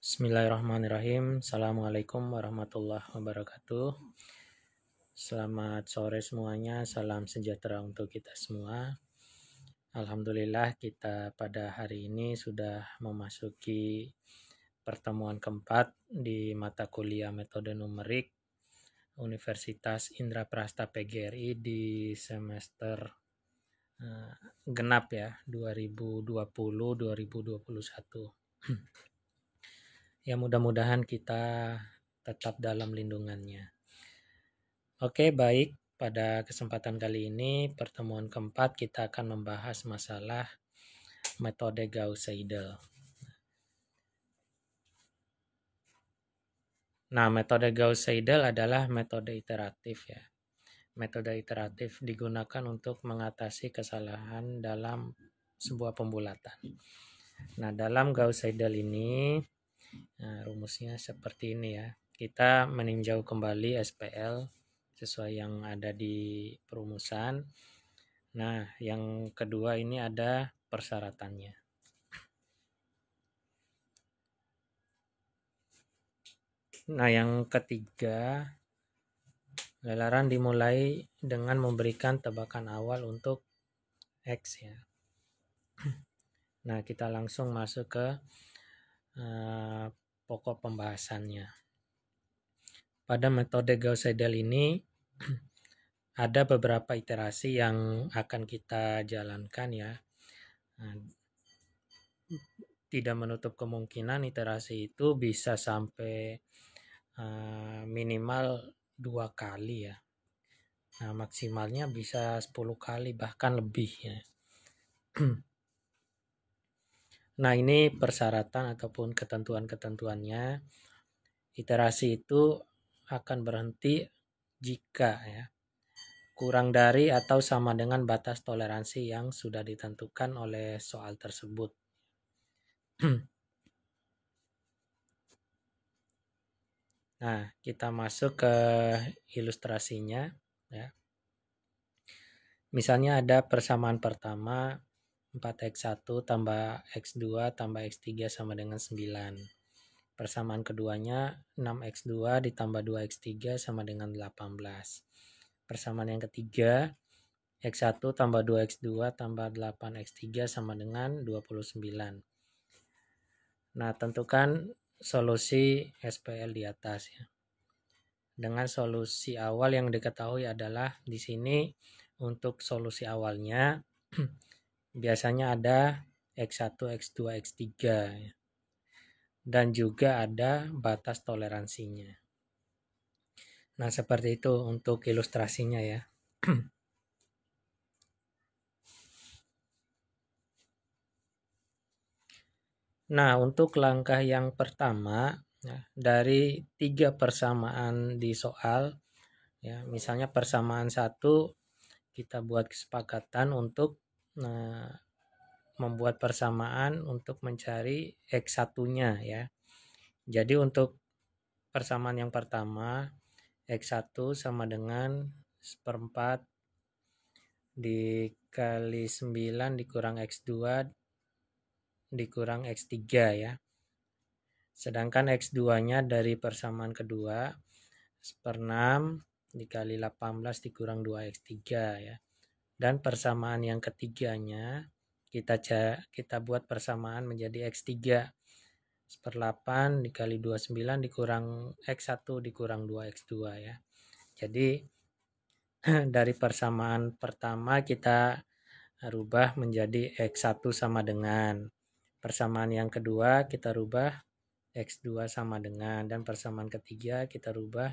Bismillahirrahmanirrahim. Assalamualaikum warahmatullahi wabarakatuh. Selamat sore semuanya. Salam sejahtera untuk kita semua. Alhamdulillah kita pada hari ini sudah memasuki pertemuan keempat di mata kuliah metode numerik Universitas Indraprasta PGRI di semester genap ya 2020-2021. Ya mudah-mudahan kita tetap dalam lindungannya. Oke, baik. Pada kesempatan kali ini, pertemuan keempat, kita akan membahas masalah metode Gauss-Seidel. Nah, metode Gauss-Seidel adalah metode iteratif ya. Metode iteratif digunakan untuk mengatasi kesalahan dalam sebuah pembulatan. Nah, dalam Gauss-Seidel ini, rumusnya seperti ini ya. Kita meninjau kembali SPL sesuai yang ada di perumusan. Nah, yang kedua ini ada persyaratannya. Nah, yang ketiga, lelaran dimulai dengan memberikan tebakan awal untuk X ya. Nah, kita langsung masuk ke pokok pembahasannya. Pada metode Gauss-Seidel ini ada beberapa iterasi yang akan kita jalankan ya. Nah, tidak menutup kemungkinan iterasi itu bisa sampai minimal 2 kali ya. Nah, maksimalnya bisa 10 kali bahkan lebih ya. Nah, ini persyaratan ataupun ketentuan-ketentuannya. Iterasi itu akan berhenti jika ya kurang dari atau sama dengan batas toleransi yang sudah ditentukan oleh soal tersebut. Nah, kita masuk ke ilustrasinya ya. Misalnya ada persamaan pertama 4x1 tambah x2 tambah x3 sama dengan 9. Persamaan keduanya 6x2 ditambah 2x3 sama dengan 18. Persamaan yang ketiga x1 tambah 2x2 tambah 8x3 sama dengan 29. Nah, tentukan solusi SPL di atas ya. Dengan solusi awal yang diketahui adalah di sini untuk solusi awalnya biasanya ada X1, X2, X3 ya. Dan juga ada batas toleransinya. Nah, seperti itu untuk ilustrasinya ya. Nah, untuk langkah yang pertama ya, dari 3 persamaan di soal ya, misalnya persamaan 1 kita buat kesepakatan untuk membuat persamaan untuk mencari X1-nya ya. Jadi untuk persamaan yang pertama X1 sama dengan 1/4 dikali 9 dikurang X2 dikurang X3 ya. Sedangkan X2-nya dari persamaan kedua 1/6 dikali 18 dikurang 2X3 ya. Dan persamaan yang ketiganya kita buat persamaan menjadi X3 1/8 dikali 29 dikurang X1 dikurang 2X2 ya. Jadi dari persamaan pertama kita rubah menjadi X1 sama dengan. Persamaan yang kedua kita rubah X2 sama dengan. Dan persamaan ketiga kita rubah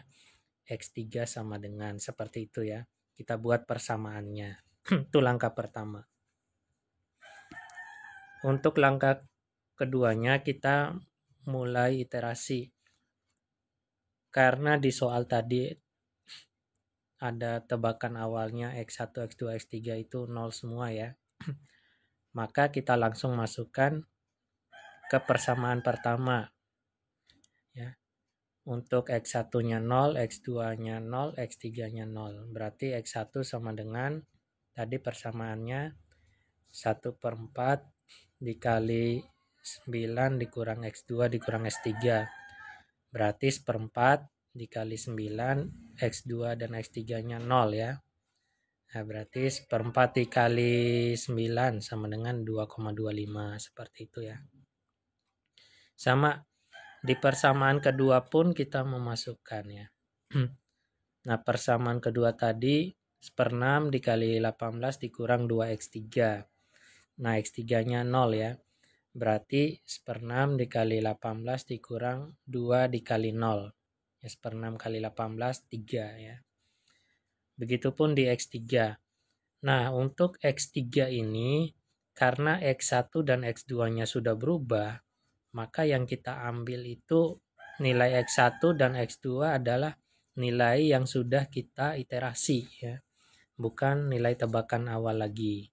X3 sama dengan. Seperti itu ya. Kita buat persamaannya. Itu langkah pertama. Untuk langkah keduanya kita mulai iterasi. Karena di soal tadi ada tebakan awalnya X1, X2, X3 itu 0 semua ya. Maka kita langsung masukkan ke persamaan pertama. Ya. Untuk X1-nya 0, X2-nya 0, X3-nya 0. Berarti X1 sama dengan tadi persamaannya 1/4 dikali 9 dikurang X2 dikurang X3. Berarti 1/4 dikali 9, X2 dan X3-nya 0 ya. Nah, berarti 1/4 dikali 9 sama dengan 2,25 seperti itu ya. Sama di persamaan kedua pun kita memasukkan ya. Nah, persamaan kedua tadi 1/6 dikali 18 dikurang 2x3. Nah, x3-nya 0 ya. Berarti 1/6 dikali 18 dikurang 2 dikali 0. Ya, 1/6 kali 18, 3 ya. Begitupun di x3. Nah, untuk x3 ini, karena x1 dan x2-nya sudah berubah, maka yang kita ambil itu nilai x1 dan x2 adalah nilai yang sudah kita iterasi ya. Bukan nilai tebakan awal lagi.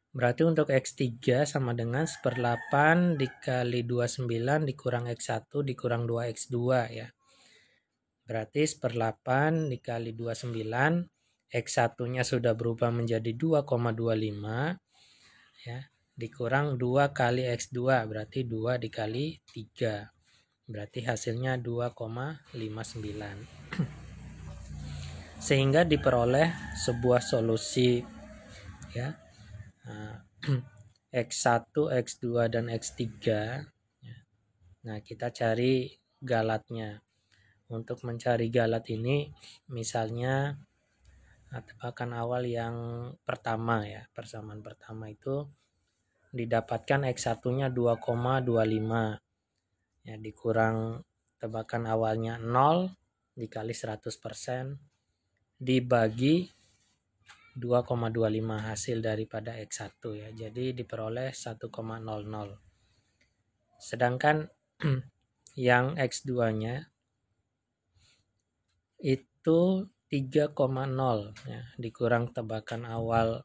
Berarti untuk X3 sama dengan 1/8 dikali 29 dikurang X1 dikurang 2X2 ya. Berarti 1/8 dikali 29, X1-nya sudah berubah menjadi 2,25 ya, dikurang 2 kali X2 berarti 2 dikali 3. Berarti hasilnya 2,59. Sehingga diperoleh sebuah solusi ya. X1, X2, dan X3. Nah, kita cari galatnya. Untuk mencari galat ini, misalnya tebakan awal yang pertama ya, persamaan pertama itu didapatkan X1-nya 2,25 ya, dikurang tebakan awalnya 0 dikali 100% dibagi 2,25 hasil daripada X1 ya. Jadi diperoleh 1,00. Sedangkan yang X2-nya itu 3,0 ya, dikurang tebakan awal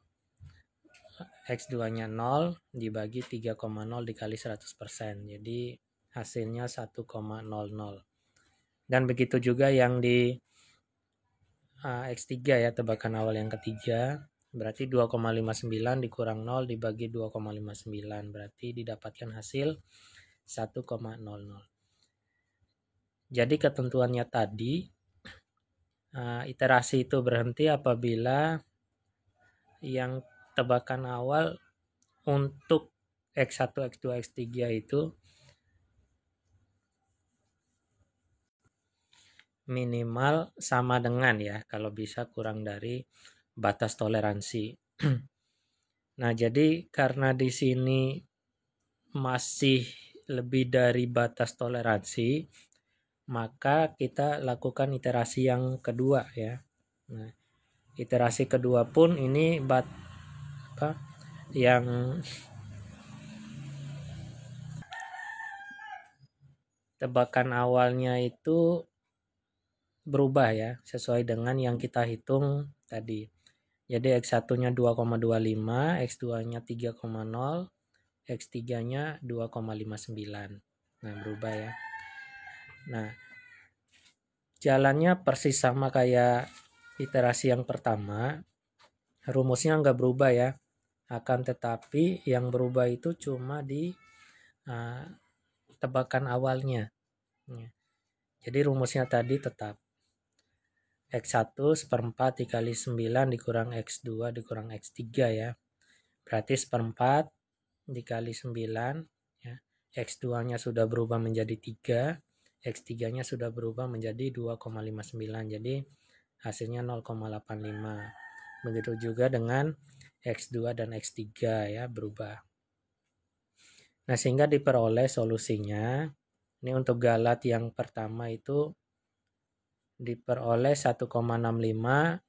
X2-nya 0 dibagi 3,0 dikali 100%. Jadi hasilnya 1,00. Dan begitu juga yang di X3 ya, tebakan awal yang ketiga, berarti 2,59 dikurang 0 dibagi 2,59, berarti didapatkan hasil 1,00. Jadi ketentuannya tadi, iterasi itu berhenti apabila yang tebakan awal untuk X1, X2, X3 itu minimal sama dengan ya, kalau bisa kurang dari batas toleransi. Nah, jadi karena di sini masih lebih dari batas toleransi, maka kita lakukan iterasi yang kedua ya. Nah, iterasi kedua pun ini yang tebakan awalnya itu berubah ya, sesuai dengan yang kita hitung tadi. Jadi X1-nya 2,25, X2-nya 3,0, X3-nya 2,59. Nah, berubah ya. Nah, jalannya persis sama kayak iterasi yang pertama. Rumusnya nggak berubah ya. Akan tetapi yang berubah itu cuma di tebakan awalnya. Jadi rumusnya tadi tetap. X1 1/4 dikali 9 dikurang X2 dikurang X3 ya. Berarti 1/4 dikali 9 ya. X2-nya sudah berubah menjadi 3, X3-nya sudah berubah menjadi 2,59. Jadi hasilnya 0,85. Begitu juga dengan X2 dan X3 ya, berubah. Nah, sehingga diperoleh solusinya. Ini untuk galat yang pertama itu diperoleh 1,65,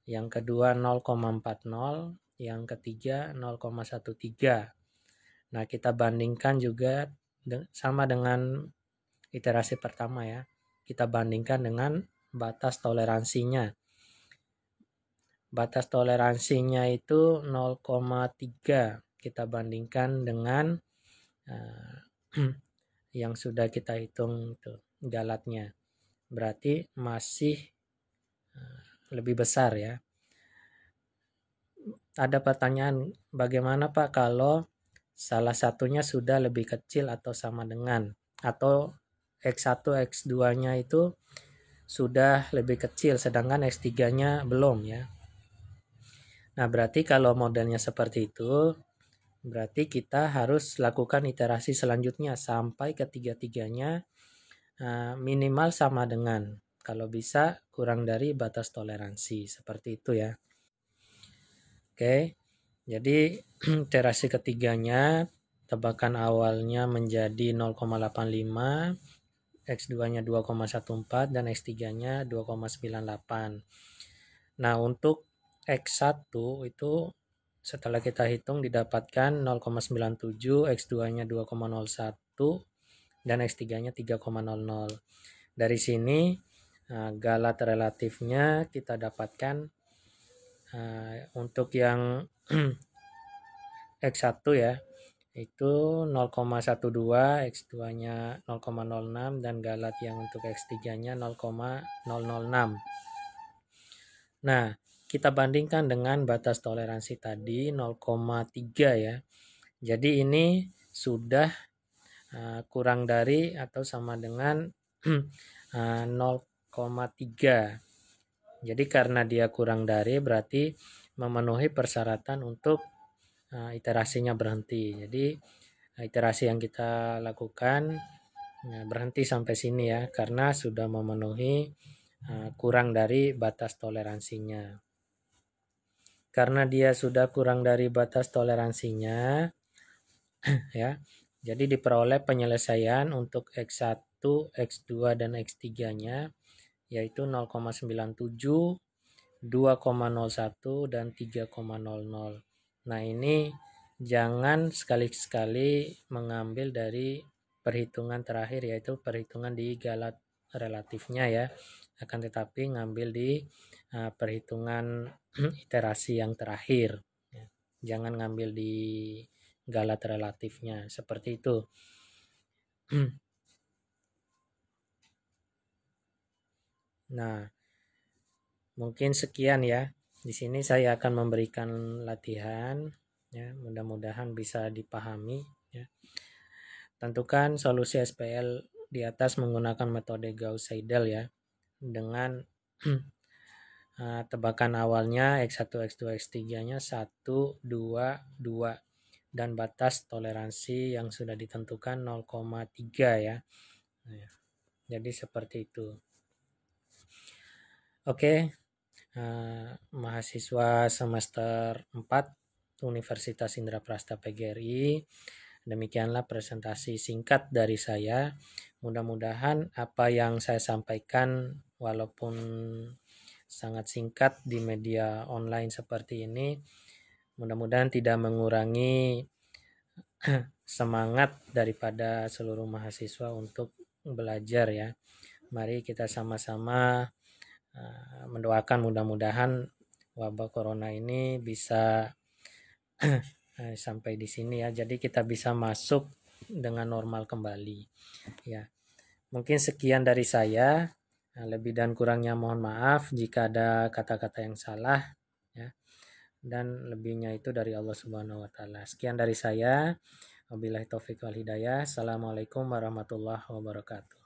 yang kedua 0,40, yang ketiga 0,13. Nah, kita bandingkan juga sama dengan iterasi pertama ya. Kita bandingkan dengan batas toleransinya. Batas toleransinya itu 0,3. Kita bandingkan dengan yang sudah kita hitung itu galatnya. Berarti masih lebih besar ya. Ada pertanyaan, bagaimana Pak kalau salah satunya sudah lebih kecil atau sama dengan, atau X1 X2-nya itu sudah lebih kecil sedangkan X3-nya belum ya. Nah, berarti kalau modelnya seperti itu, berarti kita harus lakukan iterasi selanjutnya sampai ketiga-tiganya minimal sama dengan. Kalau bisa kurang dari batas toleransi. Seperti itu ya. Oke, jadi iterasi ketiganya tebakan awalnya menjadi 0,85, X2-nya 2,14 dan X3-nya 2,98. Nah, untuk X1 itu setelah kita hitung didapatkan 0,97, X2-nya 2,01 dan X3-nya 3,00. Dari sini galat relatifnya kita dapatkan untuk yang X1 ya, itu 0,12, X2-nya 0,06 dan galat yang untuk X3-nya 0,006. Nah, kita bandingkan dengan batas toleransi tadi 0,3 ya. Jadi ini sudah kurang dari atau sama dengan 0,3. Jadi karena dia kurang dari berarti memenuhi persyaratan untuk iterasinya berhenti. Jadi iterasi yang kita lakukan berhenti sampai sini ya, karena sudah memenuhi kurang dari batas toleransinya. Karena dia sudah kurang dari batas toleransinya ya, jadi diperoleh penyelesaian untuk X1, X2 dan X3-nya yaitu 0,97, 2,01 dan 3,00. Nah, ini jangan sekali-sekali mengambil dari perhitungan terakhir yaitu perhitungan di galat relatifnya ya. Akan tetapi ngambil di perhitungan iterasi yang terakhir. Jangan ngambil di galat relatifnya seperti itu. Nah, mungkin sekian ya. Di sini saya akan memberikan latihan ya, mudah-mudahan bisa dipahami ya. Tentukan solusi SPL di atas menggunakan metode Gauss-Seidel ya, dengan tebakan awalnya X1, X2, X3-nya 1, 2, 2 dan batas toleransi yang sudah ditentukan 0,3 ya. Jadi seperti itu. Oke, mahasiswa semester 4 Universitas Indraprasta PGRI, demikianlah presentasi singkat dari saya. Mudah-mudahan apa yang saya sampaikan walaupun sangat singkat di media online seperti ini, mudah-mudahan tidak mengurangi semangat daripada seluruh mahasiswa untuk belajar ya. Mari kita sama-sama mendoakan mudah-mudahan wabah corona ini bisa sampai di sini ya. Jadi kita bisa masuk dengan normal kembali. Ya. Mungkin sekian dari saya. Lebih dan kurangnya mohon maaf jika ada kata-kata yang salah ya. Dan lebihnya itu dari Allah Subhanahu wa taala. Sekian dari saya. Wabillahi taufik wal hidayah. Assalamualaikum warahmatullahi wabarakatuh.